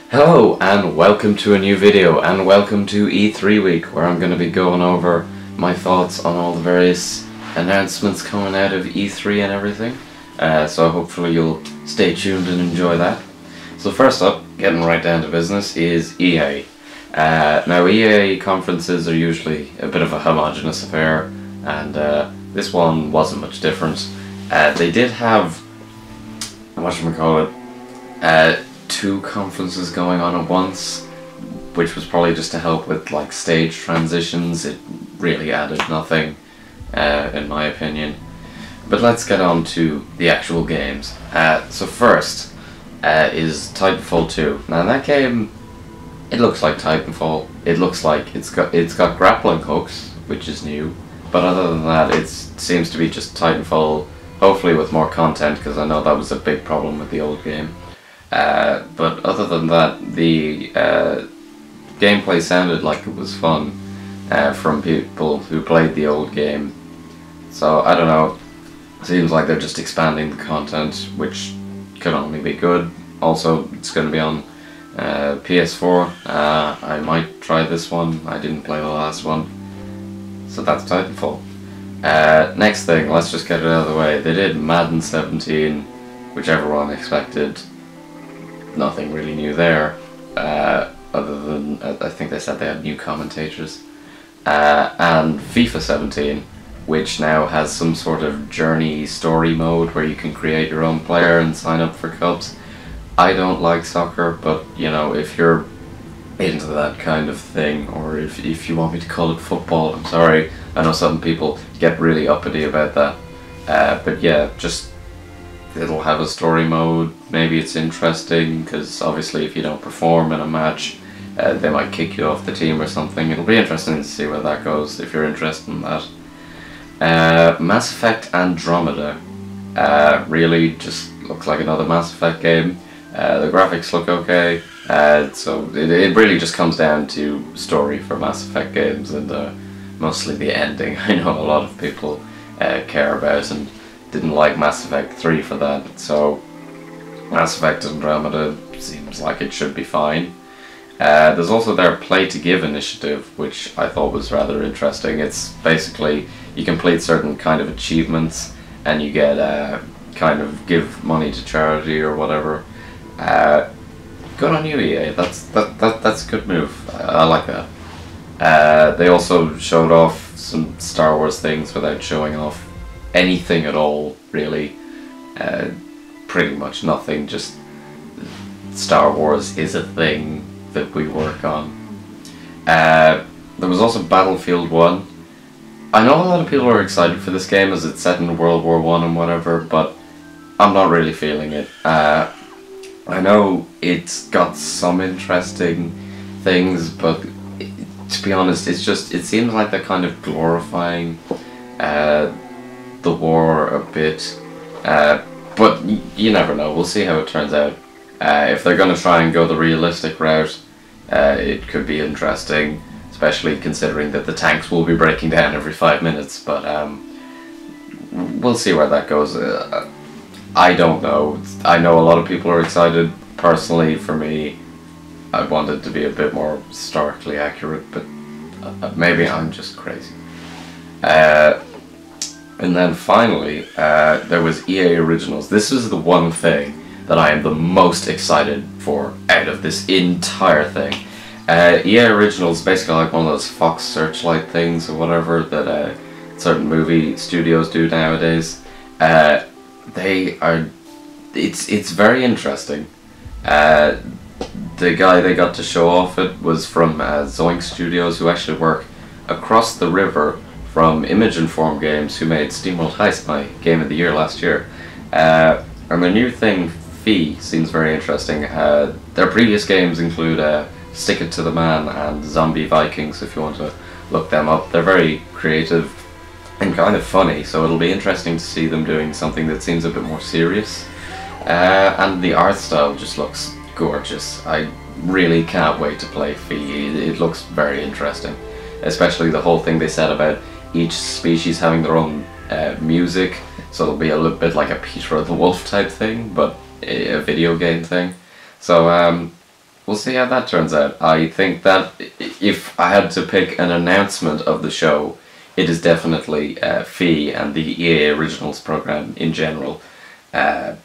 Hello and welcome to a new video, and welcome to E3 week, where I'm going to be going over my thoughts on all the various announcements coming out of E3 and everything. So hopefully you'll stay tuned and enjoy that. So first up, getting right down to business, is EA. Now EA conferences are usually a bit of a homogenous affair, and this one wasn't much different. They did have, whatchamacallit, two conferences going on at once, which was probably just to help with like stage transitions. It really added nothing, in my opinion. But let's get on to the actual games. So first is Titanfall 2. Now that game, it looks like Titanfall. It looks like it's got grappling hooks, which is new. But other than that, it seems to be just Titanfall, hopefully with more content, because I know that was a big problem with the old game. But other than that, the gameplay sounded like it was fun from people who played the old game. So I don't know, seems like they're just expanding the content, which can only be good. Also, it's going to be on PS4. I might try this one. I didn't play the last one. So that's Titanfall. Next thing, let's just get it out of the way. They did Madden 17, which everyone expected. Nothing really new there, other than I think they said they had new commentators. And FIFA 17, which now has some sort of journey story mode where you can create your own player and sign up for clubs. I don't like soccer, but you know, if you're into that kind of thing, or if you want me to call it football, I'm sorry. I know some people get really uppity about that, but yeah, just it'll have a story mode. Maybe it's interesting, because obviously if you don't perform in a match, they might kick you off the team or something. It'll be interesting to see where that goes, if you're interested in that. Mass Effect Andromeda really just looks like another Mass Effect game. The graphics look okay, so it really just comes down to story for Mass Effect games, and mostly the ending. I know a lot of people care about and didn't like Mass Effect 3 for that, so Mass Effect Andromeda seems like it should be fine. There's also their Play to Give initiative, which I thought was rather interesting. It's basically, you complete certain kind of achievements and you get kind of give money to charity or whatever. Good on you, EA. That's a good move. I like that. They also showed off some Star Wars things without showing off anything at all, really. Pretty much nothing, just Star Wars is a thing that we work on. There was also Battlefield 1. I know a lot of people are excited for this game as it's set in World War I and whatever, but I'm not really feeling it. I know it's got some interesting things, but to be honest, it seems like they're kind of glorifying the war a bit, but you never know. We'll see how it turns out. If they're going to try and go the realistic route, it could be interesting, especially considering that the tanks will be breaking down every 5 minutes, but we'll see where that goes. I don't know. I know a lot of people are excited. Personally, for me, I want it to be a bit more historically accurate, but maybe I'm just crazy. And then finally, there was EA Originals. This is the one thing that I am the most excited for out of this entire thing. EA Originals is basically like one of those Fox Searchlight things or whatever that certain movie studios do nowadays. It's very interesting. The guy they got to show off it was from Zoink Studios, who actually work across the river from Image & Form Games, who made SteamWorld Heist, my Game of the Year last year. And their new thing, Fee, seems very interesting. Their previous games include Stick It to the Man and Zombie Vikings, if you want to look them up. They're very creative and kind of funny, so it'll be interesting to see them doing something that seems a bit more serious. And the art style just looks gorgeous. I really can't wait to play Fee. It looks very interesting, especially the whole thing they said about each species having their own music, so it'll be a little bit like a Peter the Wolf type thing, but a video game thing. So we'll see how that turns out. I think that if I had to pick an announcement of the show, it is definitely Fee and the EA Originals program in general. But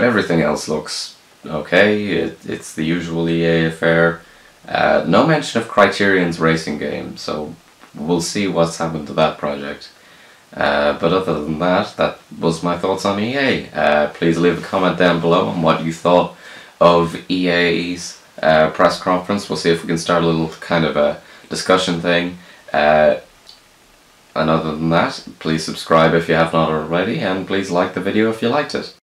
everything else looks okay. It's the usual EA affair. No mention of Criterion's racing game, so we'll see what's happened to that project. But other than that, that was my thoughts on EA. Please leave a comment down below on what you thought of EA's press conference. We'll see if we can start a little kind of a discussion thing. And other than that, please subscribe if you have not already, and please like the video if you liked it.